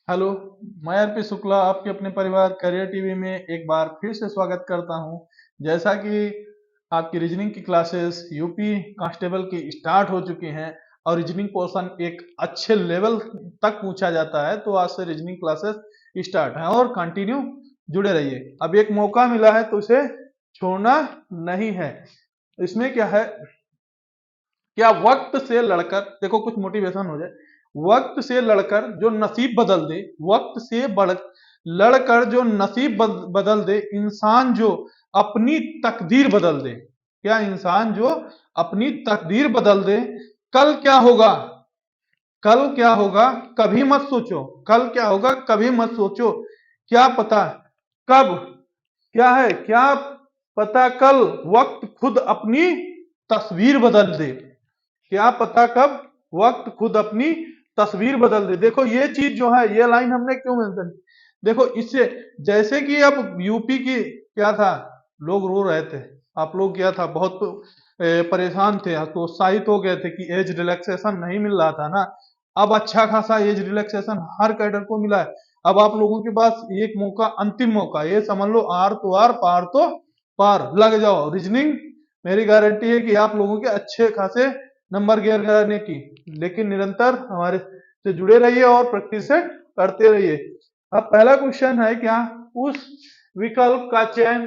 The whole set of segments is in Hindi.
हेलो। मैं आरपी शुक्ला आपके अपने परिवार करियर टीवी में एक बार फिर से स्वागत करता हूं। जैसा कि आपकी रीजनिंग की क्लासेस यूपी कांस्टेबल की स्टार्ट हो चुकी हैं और रीजनिंग पोर्शन एक अच्छे लेवल तक पूछा जाता है, तो आज से रीजनिंग क्लासेस स्टार्ट हैं और कंटिन्यू जुड़े रहिए। अब एक मौका मिला है तो उसे छोड़ना नहीं है। इसमें क्या है, क्या वक्त से लड़कर, देखो कुछ मोटिवेशन हो जाए। वक्त से लड़कर जो नसीब बदल दे, वक्त से लड़कर जो नसीब बदल दे, इंसान जो अपनी तकदीर बदल दे। क्या इंसान जो अपनी तकदीर बदल दे, कल क्या होगा, कल क्या होगा कभी मत सोचो, कल क्या होगा कभी मत सोचो। क्या पता कब, क्या है, क्या पता कल वक्त खुद अपनी तस्वीर बदल दे। क्या पता कब वक्त खुद अपनी तस्वीर बदल दे। देखो ये चीज जो है, ये लाइन हमने क्यों मेंशन, देखो इससे, जैसे कि अब यूपी की क्या था, लोग रो रहे थे, आप लोग क्या था बहुत परेशान थे, तो उत्साहित हो गए थे कि एज रिलैक्सेशन नहीं मिल रहा था ना। अब अच्छा खासा एज रिलैक्सेशन हर कैडर को मिला है। अब आप लोगों के पास एक मौका, अंतिम मौका, ये समझ लो आर तो आर, पार तो पार, लग जाओ। रीजनिंग मेरी गारंटी है कि आप लोगों के अच्छे खासे नंबर गेयर कराने की, लेकिन निरंतर हमारे से जुड़े रहिए और प्रैक्टिस से करते रहिए। अब पहला क्वेश्चन है, क्या उस विकल्प का चयन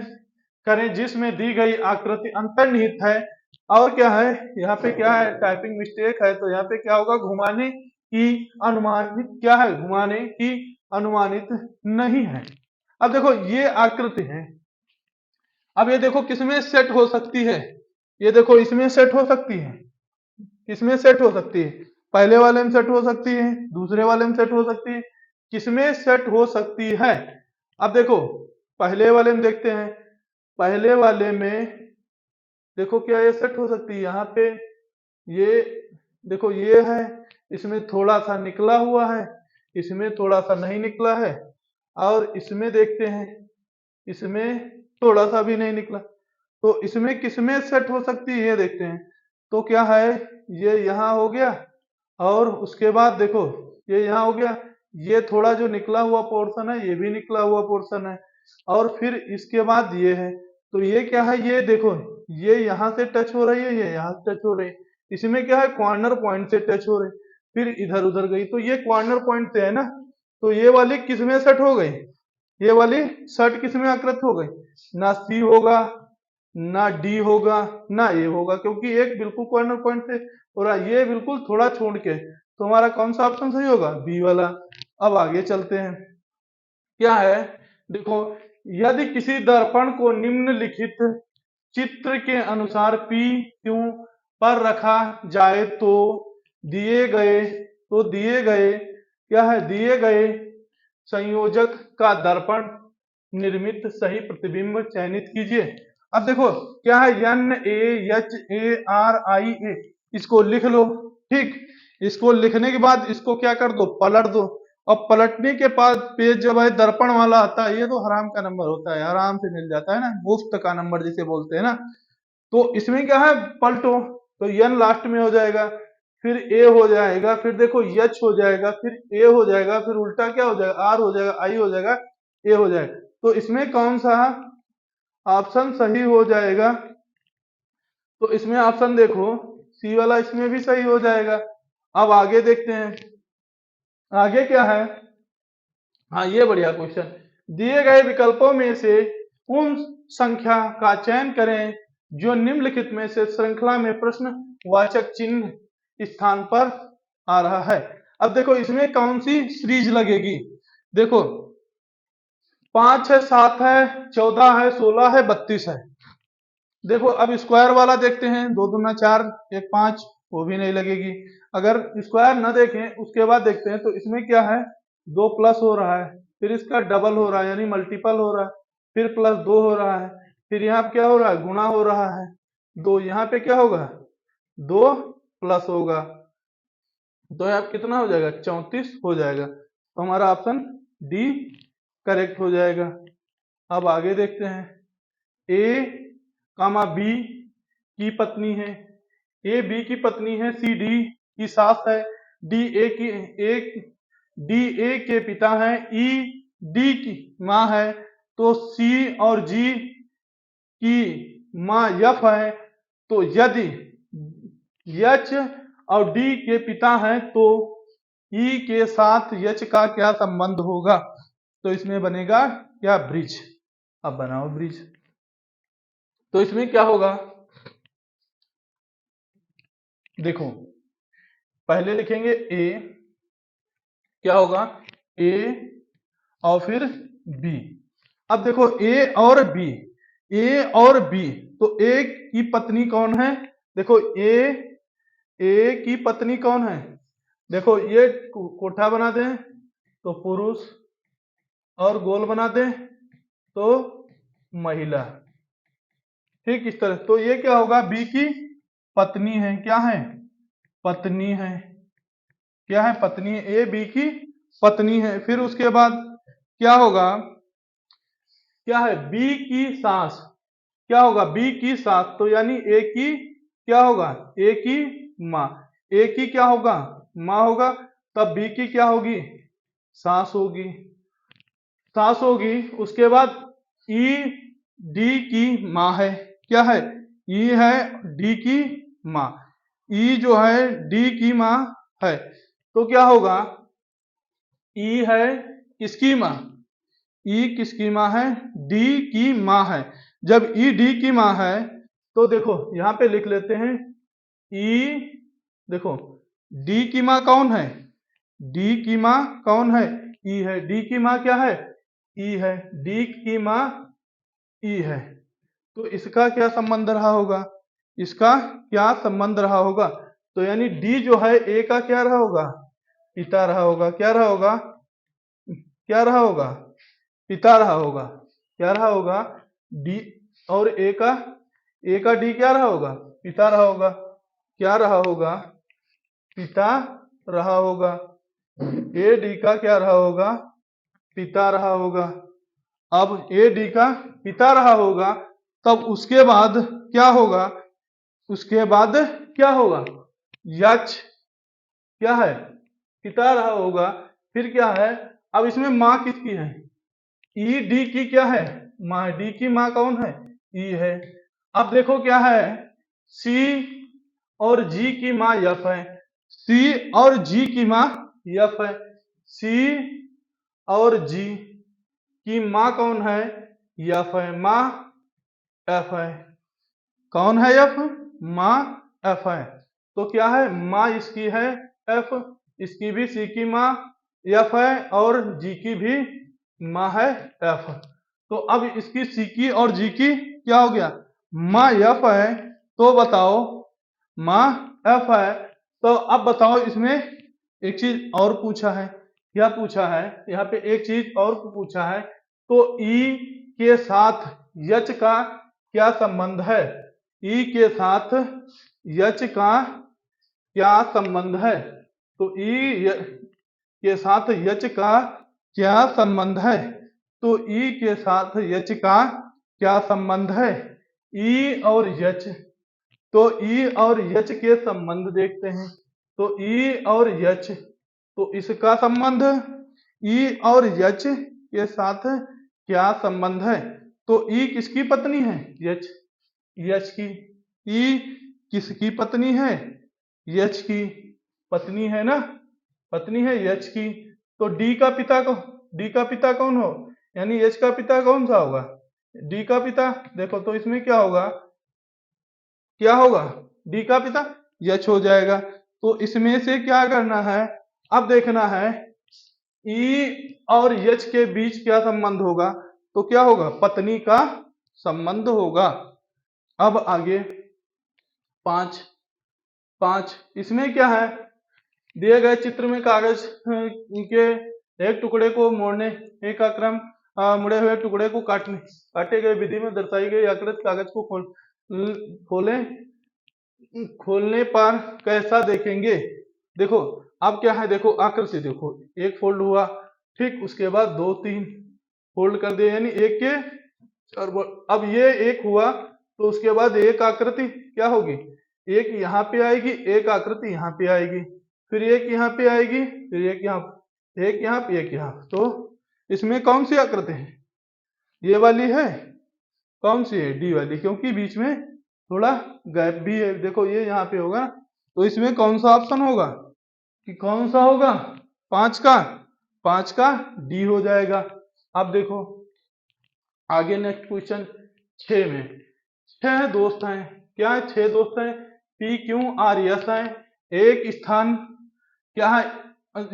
करें जिसमें दी गई आकृति अंतर्निहित है, और क्या है, यहाँ पे क्या है, टाइपिंग मिस्टेक है, तो यहाँ पे क्या होगा, घुमाने की अनुमानित, क्या है, घुमाने की अनुमानित नहीं है। अब देखो ये आकृति है, अब ये देखो किसमें सेट हो सकती है, ये देखो इसमें सेट हो सकती है, किसमें सेट हो सकती है, पहले वाले में सेट हो सकती है, दूसरे वाले में सेट हो सकती है, किसमें सेट हो सकती है। अब देखो पहले वाले में देखते हैं, पहले वाले में देखो क्या ये सेट हो सकती है, यहाँ पे ये देखो ये है, इसमें थोड़ा सा निकला हुआ है, इसमें थोड़ा सा नहीं निकला है, और इसमें देखते हैं, इसमें थोड़ा सा भी नहीं निकला, तो इसमें किसमें सेट हो सकती है ये देखते हैं। तो क्या है, ये यहाँ हो गया, और उसके बाद देखो ये यहाँ हो गया, ये थोड़ा जो निकला हुआ पोर्शन है ये भी निकला हुआ पोर्शन है, और फिर इसके बाद ये है, तो ये क्या है, ये देखो ये यहाँ से टच हो रही है, ये यहाँ से टच हो रही है, इसमें क्या है, कॉर्नर पॉइंट से टच हो रही, फिर इधर उधर गई, तो ये कॉर्नर पॉइंट से है ना, तो ये वाली किसमें सेट हो गई, ये वाली शर्ट किसमें आकृत हो गई, ना सी होगा, ना डी होगा, ना ए होगा, क्योंकि एक बिल्कुल कॉर्नर पॉइंट से हो रहा है, ये बिल्कुल थोड़ा छोड़ के, तो हमारा कौन सा ऑप्शन सही होगा, बी वाला। अब आगे चलते हैं, क्या है, देखो यदि किसी दर्पण को निम्नलिखित चित्र के अनुसार पी क्यू पर रखा जाए तो दिए गए क्या है, दिए गए संयोजक का दर्पण निर्मित सही प्रतिबिंब चयनित कीजिए। अब देखो क्या है, N A H A R I A, इसको लिख लो, ठीक, इसको लिखने के बाद इसको क्या कर दो, पलट दो, और पलटने के बाद पेज जब है दर्पण वाला आता है, ये तो हराम का नंबर होता है, आराम से मिल जाता है ना, मुफ्त का नंबर जिसे बोलते हैं ना। तो इसमें क्या है, पलटो, तो एन लास्ट में हो जाएगा, फिर ए हो जाएगा, फिर देखो एच हो जाएगा, फिर ए हो जाएगा, फिर उल्टा क्या हो जाएगा, आर हो जाएगा, आई हो जाएगा, ए हो जाएगा। तो इसमें कौन सा ऑप्शन सही हो जाएगा, तो इसमें ऑप्शन देखो सी वाला इसमें भी सही हो जाएगा। अब आगे देखते हैं, आगे क्या है, हाँ ये बढ़िया क्वेश्चन, दिए गए विकल्पों में से उन संख्या का चयन करें जो निम्नलिखित में से श्रृंखला में प्रश्न वाचक चिन्ह स्थान पर आ रहा है। अब देखो इसमें कौन सी सीरीज लगेगी, देखो 5 है, 7 है, 14 है, 16 है, 32 है। देखो अब स्क्वायर वाला देखते हैं, 2 दूना 4, 1 5, वो भी नहीं लगेगी। अगर स्क्वायर ना देखें उसके बाद देखते हैं, तो इसमें क्या है, 2 प्लस हो रहा है, फिर इसका डबल हो रहा है यानी मल्टीपल हो रहा है, फिर प्लस 2 हो रहा है, फिर यहाँ पे क्या हो रहा है, गुणा हो रहा है, 2 यहाँ पे क्या होगा, 2 प्लस होगा, तो यहाँ कितना हो जाएगा, 34 हो जाएगा, तो हमारा ऑप्शन डी करेक्ट हो जाएगा। अब आगे देखते हैं, ए कामा बी की पत्नी है, ए बी की पत्नी है, सी डी की सास है, डी ए की एक डी ए के पिता हैं, ई डी की माँ है, तो सी और जी की माँ यफ है, तो यदि यच और डी के पिता हैं तो ई के साथ यच का क्या संबंध होगा? तो इसमें बनेगा क्या? ब्रिज। अब बनाओ ब्रिज। तो इसमें क्या होगा? देखो, पहले लिखेंगे ए, क्या होगा? ए और फिर बी। अब देखो ए और बी, ए और बी, तो ए की पत्नी कौन है? देखो ए की पत्नी कौन है? देखो ये कोठा बना दें तो पुरुष, और गोल बना दें तो महिला। ठीक, इस तरह। तो ये क्या होगा? बी की पत्नी है। क्या है? पत्नी है। क्या है? पत्नी है। ए बी की पत्नी है। फिर उसके बाद क्या होगा? क्या है? बी की सास। क्या होगा? बी की सास, तो यानी ए की क्या होगा? ए की माँ। ए की क्या होगा? माँ होगा। तब बी की क्या होगी? सास होगी। सास होगी। उसके बाद ई डी की माँ है। क्या है? ई है डी की माँ। ई जो है डी की माँ है, तो क्या होगा? ई है किसकी माँ? ई किसकी माँ है? डी की माँ है। जब ई डी की माँ है तो देखो यहां पे लिख लेते हैं ई, देखो डी की माँ कौन है? डी की माँ कौन है? ई है। डी की माँ क्या है? ई है। डी की माँ ई है। तो इसका क्या संबंध रहा होगा? इसका क्या संबंध रहा होगा? तो यानी डी जो है ए का क्या रहा होगा? पिता रहा होगा। क्या रहा होगा? क्या रहा होगा? पिता रहा होगा। क्या रहा होगा? डी। और ए का डी क्या रहा होगा? पिता रहा होगा। क्या रहा होगा? पिता रहा होगा। ए डी का क्या रहा होगा? पिता रहा होगा। अब ए डी का पिता रहा होगा, तब उसके बाद क्या होगा? उसके बाद क्या होगा? यच क्या है? पिता रहा होगा। फिर क्या है? अब इसमें माँ किसकी है? ई डी की क्या है? माँ। डी की माँ कौन है? ई है। अब देखो क्या है? सी और जी की माँ यफ है। सी और जी की माँ यफ है। सी और जी की माँ कौन है? यफ है। माँ एफ है। कौन है एफ? माँ एफ है। तो क्या है? माँ इसकी है एफ, इसकी भी सी की माँ एफ है, और जी की भी माँ है एफ। तो अब इसकी सी की और जी की क्या हो गया? माँ एफ है। तो बताओ, माँ एफ है, तो अब बताओ इसमें एक चीज और पूछा है। क्या पूछा है? यहाँ पे एक चीज और पूछा है, तो ई के साथ यच का क्या संबंध है? ई के साथ यच का क्या संबंध है? तो ई के साथ यच का क्या संबंध है? तो ई के साथ यच का क्या संबंध है? ई और यच। तो ई और यच के संबंध देखते हैं। तो ई और यच, तो इसका संबंध ई और यच के साथ क्या संबंध है? तो ई किसकी पत्नी है? यच। यच की। ई किसकी पत्नी है? यच की पत्नी है ना, पत्नी है यच की। तो डी का पिता को, डी का पिता कौन हो? यानी यच का पिता कौन सा होगा? डी का पिता। देखो तो इसमें क्या होगा? क्या होगा? डी का पिता यच हो जाएगा। तो इसमें से क्या करना है? अब देखना है ई और यच के बीच क्या संबंध होगा? तो क्या होगा? पत्नी का संबंध होगा। अब आगे पांच। पांच इसमें क्या है? दिए गए चित्र में कागज के एक टुकड़े को मोड़ने, एक क्रम मुड़े हुए टुकड़े को काटे गए विधि में दर्शाई गई आकृति कागज को खोलें, खोलने पर कैसा देखेंगे? देखो अब क्या है? देखो आकृति देखो, एक फोल्ड हुआ, ठीक, उसके बाद दो तीन फोल्ड कर दिए, यानी एक के और अब ये एक हुआ, तो उसके बाद एक आकृति क्या होगी? एक यहाँ पे आएगी, एक आकृति यहाँ पे आएगी, फिर एक यहाँ पे आएगी, फिर एक यहाँ, एक यहाँ पे एक यहाँ, तो इसमें कौन सी आकृति है? ये वाली है। कौन सी है? डी वाली, क्योंकि बीच में थोड़ा गैप भी है। देखो ये यहाँ पे होगा, तो इसमें कौन सा ऑप्शन होगा कि कौन सा होगा? 5 का डी हो जाएगा। अब देखो आगे नेक्स्ट क्वेश्चन 6 में 6 दोस्त हैं। क्या है? 6 दोस्त हैं। पी क्यू आर एस है। एक स्थान क्या है?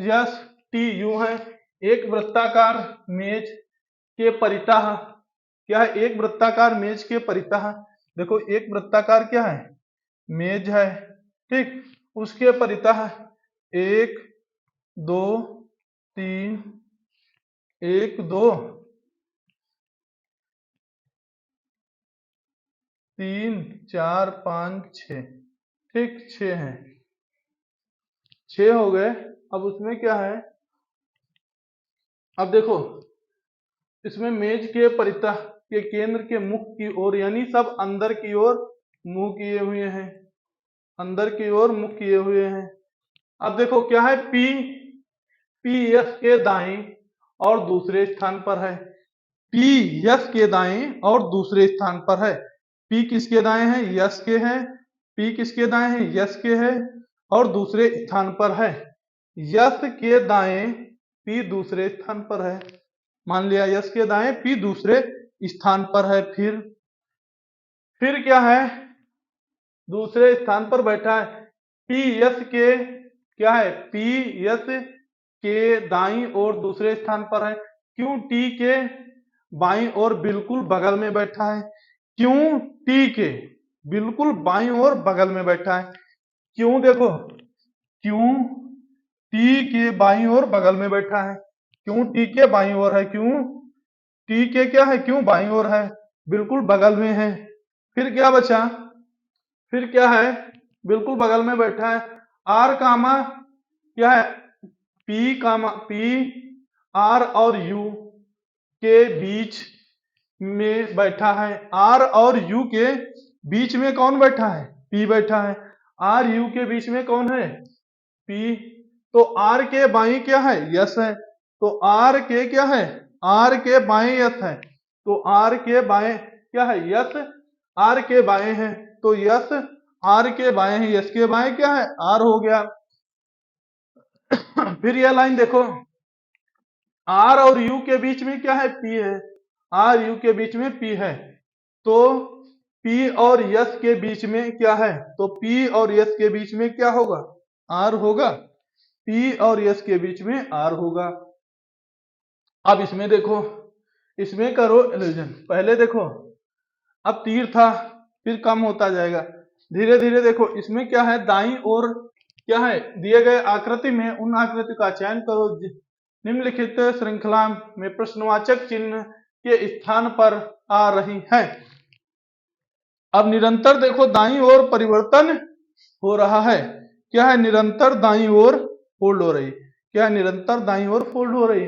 यस टी यू है। एक वृत्ताकार मेज के परितः क्या है? एक वृत्ताकार मेज के परितः, देखो एक वृत्ताकार क्या है? मेज है, ठीक। उसके परितः 1 2 3 1 2 3 4 5 6, ठीक 6 हैं। 6 हो गए। अब उसमें क्या है? अब देखो इसमें मेज के परितः के केंद्र के मुख की ओर, यानी सब अंदर की ओर मुंह किए हुए हैं, अंदर की ओर मुख किए हुए हैं। अब देखो क्या है? पी पी यस के दाएं और दूसरे स्थान पर है। पी यस के दाएं और दूसरे स्थान पर है। पी किसके दाएं है? यस के है। पी किसके दाएं है? यस के है और दूसरे स्थान पर है। यस के दाएं पी दूसरे स्थान पर है। मान लिया यस के दाएं पी दूसरे स्थान पर है। फिर क्या है? दूसरे स्थान पर बैठा है। पी यस के क्या है? पी यस के दाईं और दूसरे स्थान पर है। क्यों टी के बाईं और बिल्कुल बगल में बैठा है। क्यों टी के बिल्कुल बाईं और बगल में बैठा है। क्यों? देखो क्यों टी के बाईं और बगल में बैठा है। क्यों टी के बाईं ओर है? क्यों टी के क्या है? क्यों बाईं ओर है? बिल्कुल बगल में है। फिर क्या बचा? फिर क्या है? बिल्कुल बगल में बैठा है। आर कामा क्या है? पी आर और यू के बीच में बैठा है। आर और यू के बीच में कौन बैठा है? पी बैठा है। आर यू के बीच में कौन है? पी। तो आर के बाई क्या है? यस है। तो आर के क्या है? आर के बाएं यस है। तो आर के बाएं क्या है? यस। आर के बाएं है तो यस आर के बाएं है। यस के बाएं क्या है? आर हो गया। फिर यह लाइन देखो, आर और यू के बीच में क्या है? पी है। आर यू के बीच में पी है, तो पी और यस के बीच में क्या है? तो पी और यस के बीच में क्या होगा? आर होगा। पी और यस के बीच में आर होगा। अब इसमें देखो, इसमें करो एलिजन। पहले देखो अब तीर था, फिर कम होता जाएगा धीरे धीरे। देखो इसमें क्या है? दाईं ओर क्या है? दिए गए आकृति में उन आकृति का चयन करो निम्नलिखित श्रृंखला में प्रश्नवाचक चिन्ह के स्थान पर आ रही हैं। अब निरंतर देखो दाईं ओर परिवर्तन हो रहा है। क्या है? निरंतर दाईं ओर फोल्ड हो रही। क्या है? निरंतर दाईं ओर फोल्ड हो रही।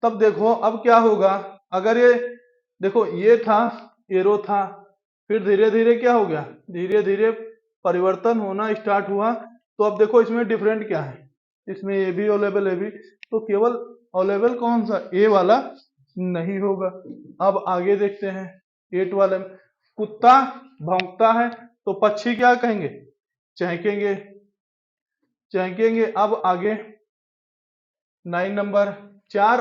तब देखो अब क्या होगा? अगर ये देखो ये था, एरो था, फिर धीरे धीरे क्या हो गया? धीरे धीरे परिवर्तन होना स्टार्ट हुआ। तो अब देखो इसमें डिफरेंट क्या है? इसमें ए बी अवेलेबल है भी, तो केवल अवेलेबल कौन सा? ए वाला नहीं होगा। अब आगे देखते हैं 8 वाले में। कुत्ता भौंकता है तो पक्षी क्या कहेंगे? चहकेंगे। चहकेंगे। अब आगे 9 नंबर, चार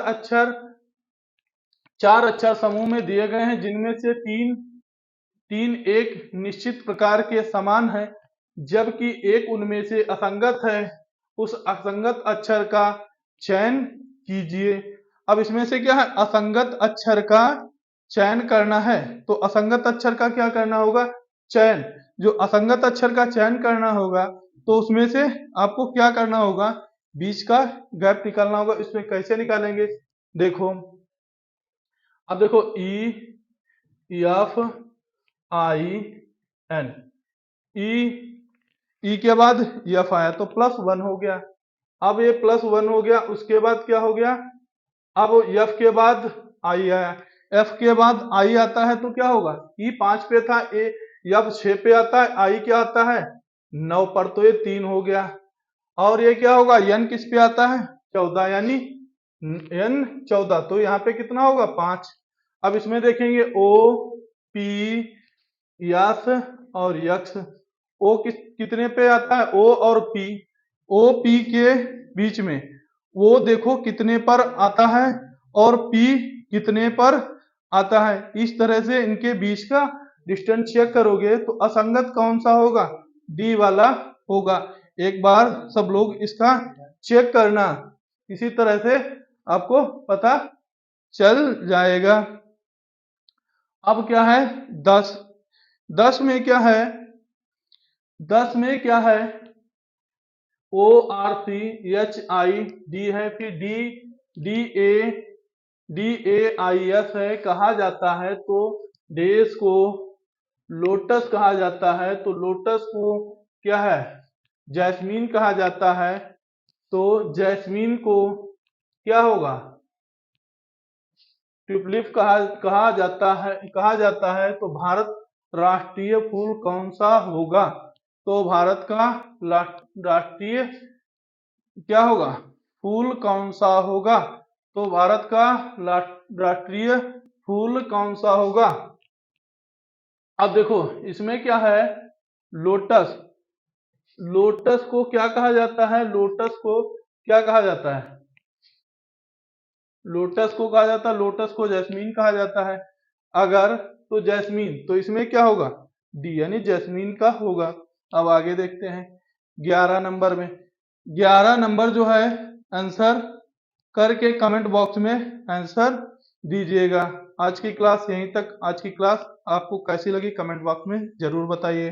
अक्षर समूह में दिए गए हैं जिनमें से तीन एक निश्चित प्रकार के समान है जबकि एक उनमें से असंगत है। उस असंगत अक्षर का चयन कीजिए। अब इसमें से क्या है? असंगत अक्षर का चयन करना है। तो असंगत अक्षर का क्या करना होगा? चयन। जो असंगत अक्षर का चयन करना होगा तो उसमें से आपको क्या करना होगा? बीच का गैप निकालना होगा। इसमें कैसे निकालेंगे? देखो अब देखो ई एफ आई एन, ई के बाद एफ आया तो +1 हो गया। अब ये +1 हो गया। उसके बाद क्या हो गया? अब एफ के बाद आई आया। एफ के बाद आई आता है तो क्या होगा? ई 5 पे था, एफ 6 पे आता है, आई क्या आता है? 9 पर, तो ये 3 हो गया। और ये क्या होगा? एन किस पे आता है? 14, यानी N14, तो यहाँ पे कितना होगा 5। अब इसमें देखेंगे O P यस और यक्स। O कितने पे आता है, O और P, O P के बीच में, वो देखो कितने पर आता है और P कितने पर आता है। इस तरह से इनके बीच का डिस्टेंस चेक करोगे तो असंगत कौन सा होगा, डी वाला होगा। एक बार सब लोग इसका चेक करना, इसी तरह से आपको पता चल जाएगा। अब क्या है 10, 10 में क्या है, 10 में क्या है, O R C H I D है, फिर D A I S है। कहा जाता है तो देश को लोटस कहा जाता है, तो लोटस को क्या है, जैस्मीन कहा जाता है, तो जैस्मीन को क्या होगा, ट्यूलिप कहा जाता है। तो भारत राष्ट्रीय फूल कौन सा होगा, तो भारत का राष्ट्रीय क्या होगा, फूल कौन सा होगा, तो भारत का राष्ट्रीय फूल कौन सा होगा। अब देखो इसमें क्या है, लोटस, लोटस को क्या कहा जाता है, लोटस को क्या कहा जाता है, लोटस को कहा जाता है, लोटस को जैस्मीन कहा जाता है। अगर तो जैस्मीन, तो इसमें क्या होगा, डी यानी जैस्मीन का होगा। अब आगे देखते हैं 11 नंबर में, 11 नंबर जो है आंसर करके कमेंट बॉक्स में आंसर दीजिएगा। आज की क्लास यहीं तक। आज की क्लास आपको कैसी लगी कमेंट बॉक्स में जरूर बताइए।